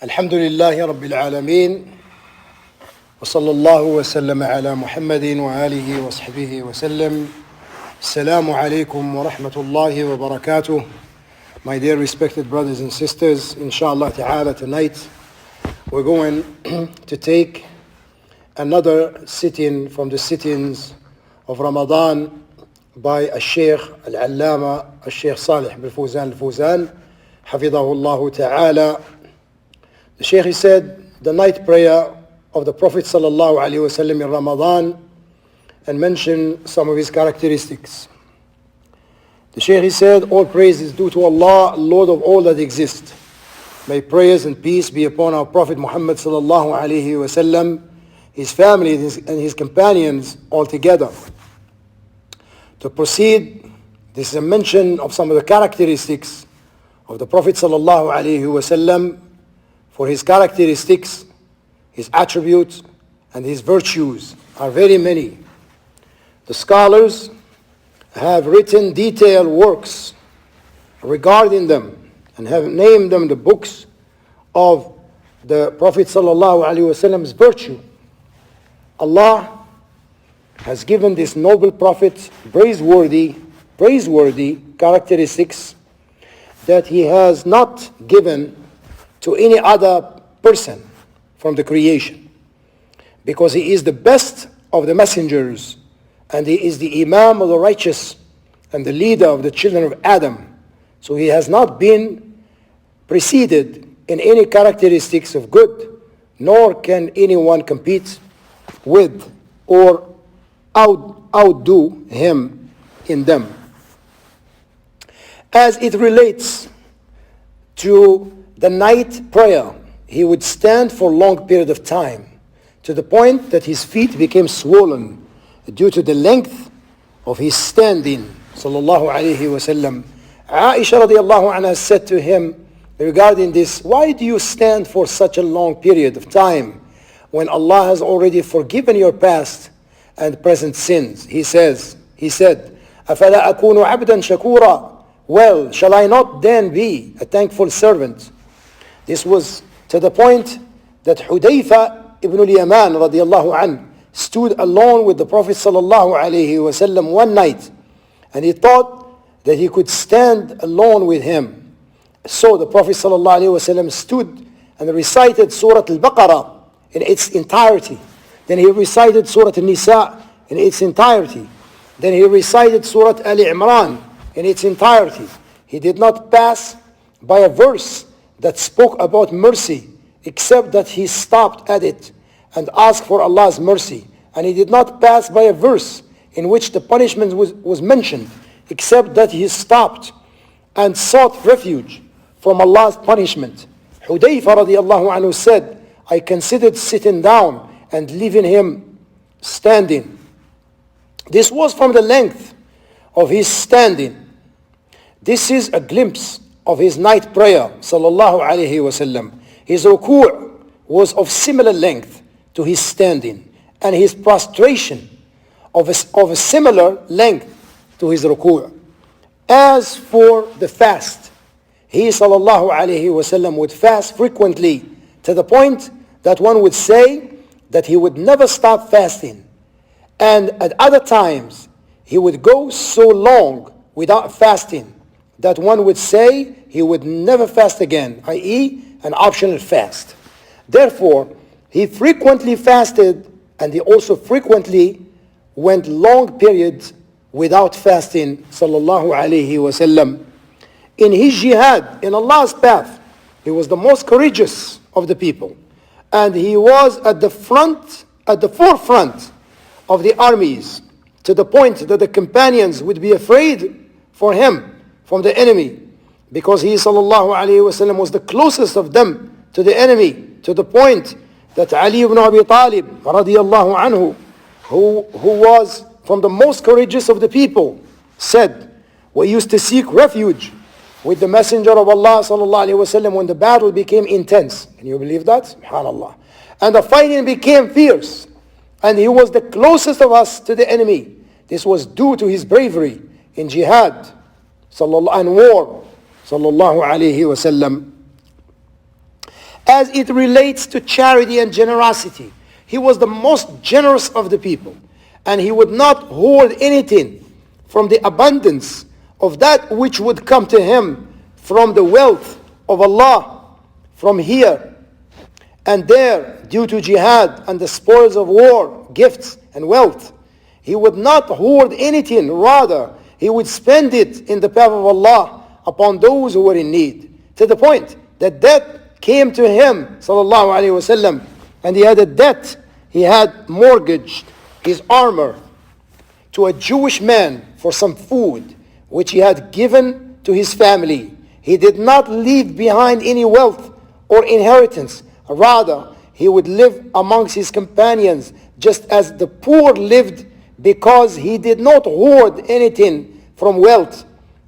الحمد لله رب العالمين وصلى الله وسلم على محمد وآله وصحبه وسلم. Assalamu alaikum wa rahmatullahi wa barakatuh. My dear respected brothers and sisters, inshallah ta'ala, tonight we're going to take another sit-in from the sit-ins of Ramadan by a Shaykh al-Allama, a Shaykh Salih bin Fawzan al-Fawzan, حفظه الله ta'ala. The Shaykh said the night prayer of the Prophet sallallahu alaihi wasallam in Ramadan and mentioned some of his characteristics. The Shaykh said, all praise is due to Allah, Lord of all that exist. May prayers and peace be upon our Prophet Muhammad sallallahu alaihi wasallam, his family and his companions altogether. To proceed, this is a mention of some of the characteristics of the Prophet sallallahu alaihi wasallam. For his characteristics, his attributes, and his virtues are very many. The scholars have written detailed works regarding them and have named them the books of the Prophet sallallahu alaihi wasallam's virtue. Allah has given this noble prophet praiseworthy characteristics that he has not given to any other person from the creation, because he is the best of the messengers and he is the Imam of the righteous and the leader of the children of Adam. So he has not been preceded in any characteristics of good, nor can anyone compete with or outdo him in them. As it relates to the night prayer, he would stand for a long period of time, to the point that his feet became swollen due to the length of his standing, sallallahu alaihi wasallam. Aisha radiallahu anha said to him regarding this, why do you stand for such a long period of time when Allah has already forgiven your past and present sins? He said, أَفَلَا أَكُونُ عَبْدًا شَكُورًا? Well, shall I not then be a thankful servant? This was to the point that Hudayfa ibn al-Yaman radiallahu anhu stood alone with the Prophet sallallahu alaihi wasallam one night, and he thought that he could stand alone with him. So the Prophet sallallahu alaihi wasallam stood and recited Surah Al-Baqarah in its entirety. Then he recited Surah An-Nisa in its entirety. Then he recited Surah Al-Imran in its entirety. He did not pass by a verse that spoke about mercy, except that he stopped at it and asked for Allah's mercy. And he did not pass by a verse in which the punishment was mentioned, except that he stopped and sought refuge from Allah's punishment. Hudayfa radiallahu anhu said, I considered sitting down and leaving him standing. This was from the length of his standing. This is a glimpse of his night prayer, sallallahu alaihi wasallam. His ruku' was of similar length to his standing, and his prostration of a similar length to his ruku'. As for the fast, he sallallahu alaihi wasallam would fast frequently, to the point that one would say that he would never stop fasting. And at other times, he would go so long without fasting that one would say he would never fast again, i.e. an optional fast. Therefore, he frequently fasted, and he also frequently went long periods without fasting, sallallahu alaihi wasallam. In his jihad, in Allah's path, he was the most courageous of the people. And he was at the forefront of the armies, to the point that the companions would be afraid for him from the enemy, because he sallallahu alaihi wasallam was the closest of them to the enemy, to the point that Ali ibn Abi Talib radiallahu anhu, who was from the most courageous of the people, said, we used to seek refuge with the Messenger of Allah sallallahu alaihi wasallam when the battle became intense. Can you believe that? Subhanallah. And the fighting became fierce, and he was the closest of us to the enemy. This was due to his bravery in jihad and war, sallallahu alaihi wasallam. as it relates to charity and generosity. He was the most generous of the people, and he would not hoard anything from the abundance of that which would come to him from the wealth of Allah, from here and there, due to jihad and the spoils of war, gifts and wealth. He would not hoard anything, rather he would spend it in the path of Allah upon those who were in need, to the point that debt came to him, sallallahu alaihi wasallam, and he had a debt. He had mortgaged his armor to a Jewish man for some food which he had given to his family. He did not leave behind any wealth or inheritance. Rather, he would live amongst his companions just as the poor lived, because he did not hoard anything from wealth.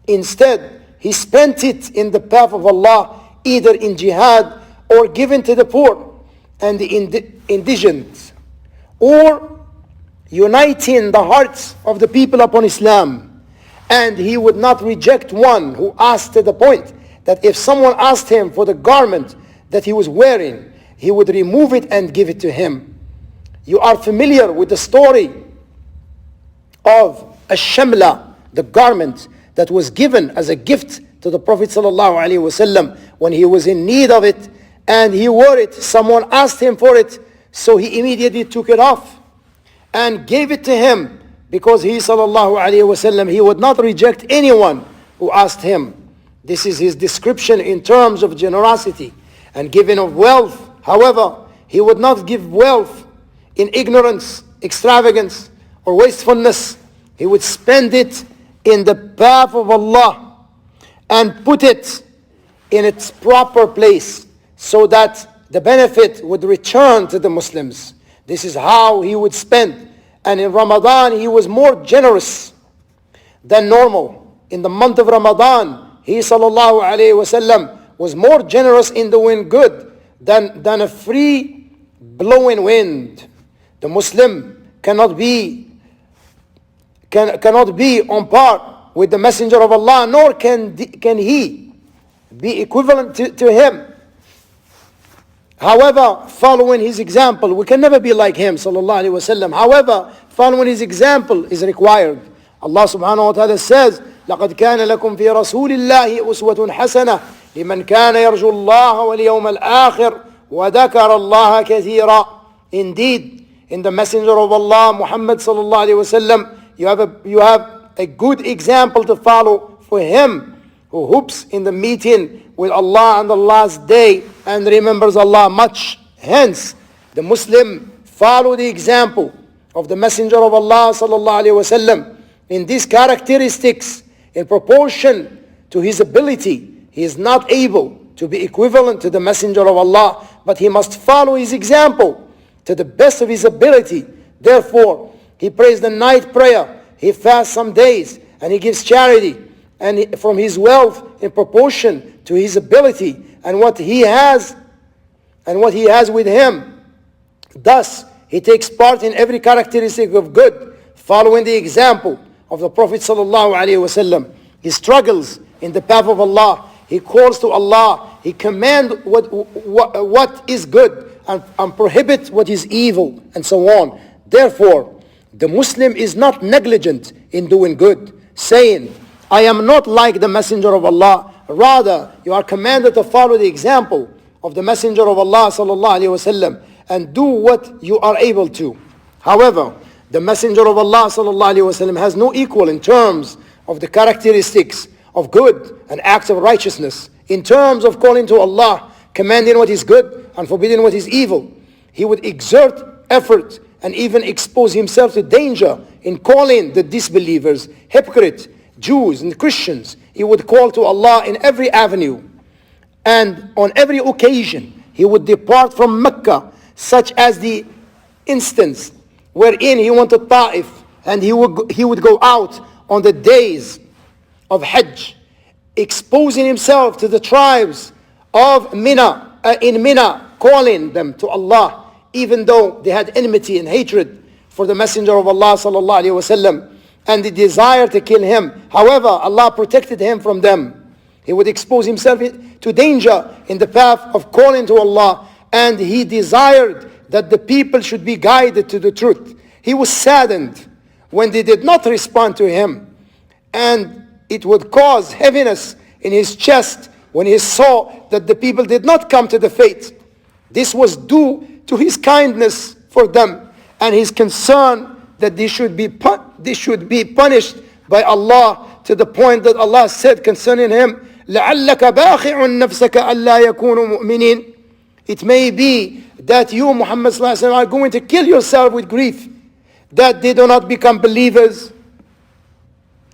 Instead, he spent it in the path of Allah, either in jihad or given to the poor and the indigent, or uniting the hearts of the people upon Islam. And he would not reject one who asked, to the point that if someone asked him for the garment that he was wearing, he would remove it and give it to him. You are familiar with the story of Ash-Shamla, the garment that was given as a gift to the Prophet ﷺ when he was in need of it, and he wore it. Someone asked him for it, so he immediately took it off and gave it to him, because he ﷺ, he would not reject anyone who asked him. This is his description in terms of generosity and giving of wealth. However, he would not give wealth in ignorance, extravagance, or wastefulness. He would spend it in the path of Allah and put it in its proper place, so that the benefit would return to the Muslims. This is how he would spend. And in Ramadan, he was more generous than normal. In the month of Ramadan, he sallallahu alayhi wasallam was more generous in doing good than a free blowing wind. The Muslim cannot be on par with the Messenger of Allah, nor can he be equivalent to him. However, following his example, we can never be like him, sallallahu alaihi wasallam. However, following his example is required. Allah subhanahu wa ta'ala says, لَقَدْ كَانَ لَكُمْ فِي رَسُولِ اللَّهِ أُسْوَةٌ حَسَنَةٌ لِمَنْ كَانَ يَرْجُو اللَّهَ وَالْيَوْمَ الْآخِرَ وَذَكَرَ اللَّهَ كَثِيرًا. Indeed, in the Messenger of Allah, Muhammad sallallahu alaihi wasallam, you have a good example to follow for him who hopes in the meeting with Allah on the last day and remembers Allah much. Hence, the Muslim follow the example of the Messenger of Allah sallallahu alaihi wasallam in these characteristics. In proportion to his ability, he is not able to be equivalent to the Messenger of Allah, but he must follow his example to the best of his ability. Therefore, he prays the night prayer, he fasts some days, and he gives charity and from his wealth in proportion to his ability and what he has with him. Thus, he takes part in every characteristic of good, following the example of the Prophet sallallahu alaihi wasallam. He struggles in the path of Allah. He calls to Allah. He commands what is good and prohibits what is evil, and so on. Therefore, the Muslim is not negligent in doing good, saying, I am not like the Messenger of Allah. Rather, you are commanded to follow the example of the Messenger of Allah sallallahu alaihi wasallam and do what you are able to. However, the Messenger of Allah sallallahu alaihi wasallam has no equal in terms of the characteristics of good and acts of righteousness. In terms of calling to Allah, commanding what is good and forbidding what is evil, he would exert effort and even expose himself to danger in calling the disbelievers, hypocrites, Jews and Christians. He would call to Allah in every avenue, and on every occasion he would depart from Mecca, such as the instance wherein he went to Ta'if, and he would go out on the days of Hajj, exposing himself to the tribes of Mina, in Mina, calling them to Allah, even though they had enmity and hatred for the Messenger of Allah sallallahu alaihi wasallam and the desire to kill him. However, Allah protected him from them. He would expose himself to danger in the path of calling to Allah, and he desired that the people should be guided to the truth. He was saddened when they did not respond to him, and it would cause heaviness in his chest when he saw that the people did not come to the faith. This was due to his kindness for them and his concern that they should be punished by Allah, to the point that Allah said concerning him, لَعَلَّكَ بَاخِعٌ نَفْسَكَ أَلَّا يَكُونُوا مُؤْمِنِينَ. It may be that you, Muhammad sallallahu alaihi wasallam, are going to kill yourself with grief that they do not become believers.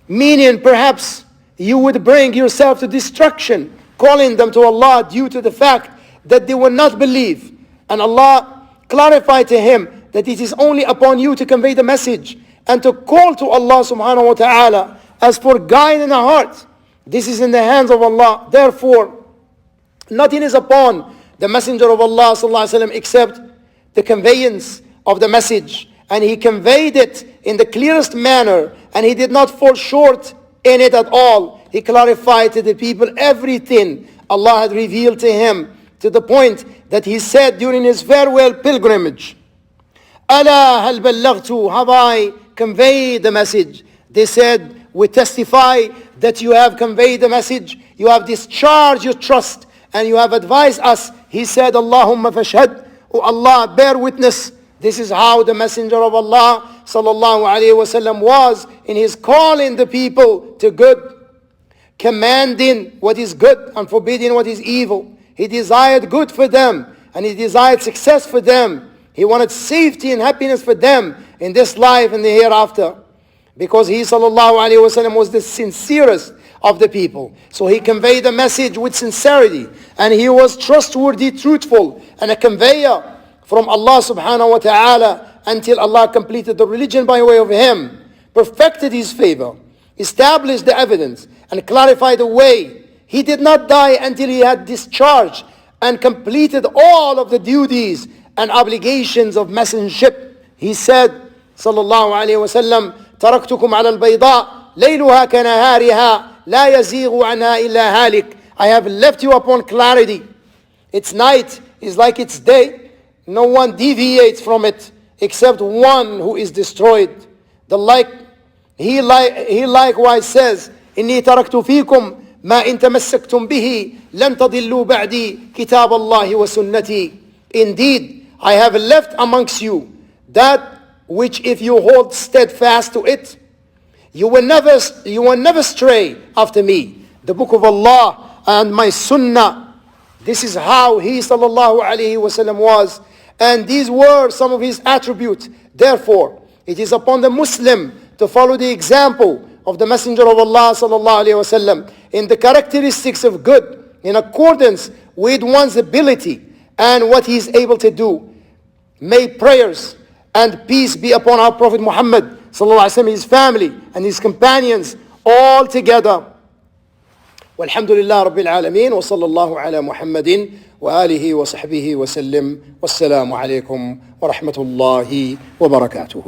Meaning, perhaps you would bring yourself to destruction, calling them to Allah due to the fact that they will not believe. And Allah clarified to him that it is only upon you to convey the message and to call to Allah subhanahu wa ta'ala. As for guiding the heart, this is in the hands of Allah. Therefore, nothing is upon the Messenger of Allah sallallahu alaihi wasallam except the conveyance of the message. And he conveyed it in the clearest manner, and he did not fall short in it at all. He clarified to the people everything Allah had revealed to him, to the point that he said during his farewell pilgrimage, أَلَا هَلْ بَلَّغْتُ, have I conveyed the message? They said, we testify that you have conveyed the message, you have discharged your trust, and you have advised us. He said, Allahumma fashhad, O Allah, bear witness. This is how the Messenger of Allah sallallahu alaihi wasallam was in his calling the people to good, commanding what is good and forbidding what is evil. He desired good for them, and he desired success for them. He wanted safety and happiness for them in this life and the hereafter, because he sallallahu alaihi wasallam was the sincerest of the people. So he conveyed the message with sincerity, and he was trustworthy, truthful, and a conveyor from Allah subhanahu wa ta'ala until Allah completed the religion by way of him, perfected his favor, established the evidence, and clarified the way. He did not die until he had discharged and completed all of the duties and obligations of messengership. He said, sallallahu alayhi wa sallam, تَرَكْتُكُمْ عَلَى الْبَيْضَاءِ لَيْلُهَا كَنَهَارِهَا لَا يَزِيغُ عَنْهَا إِلَّا هَالِكٌ. I have left you upon clarity. Its night is like its day. No one deviates from it except one who is destroyed. He likewise says, إِنِّي تَرَكْتُ فِيكُمْ مَا إِن تَمَسَّكْتُمْ بِهِ لَن تَضِلُّوا بَعْدِي كِتَابَ اللَّهِ وَسُنَّتِي. Indeed, I have left amongst you that which if you hold steadfast to it, you will never stray after me. The book of Allah and my sunnah. This is how he sallallahu alaihi wasallam was. And these were some of his attributes. Therefore, it is upon the Muslim to follow the example of the Messenger of Allah sallallahu alaihi wasallam in the characteristics of good, in accordance with one's ability and what he is able to do. May prayers and peace be upon our Prophet Muhammad sallallahu alaihi wasallam, his family and his companions all together. Walhamdulillah Rabbil Alameen, wa sallallahu ala Muhammadin wa alihi wa sahbihi wa sallim. Wassalamu alaikum wa rahmatullahi wa barakatuhu.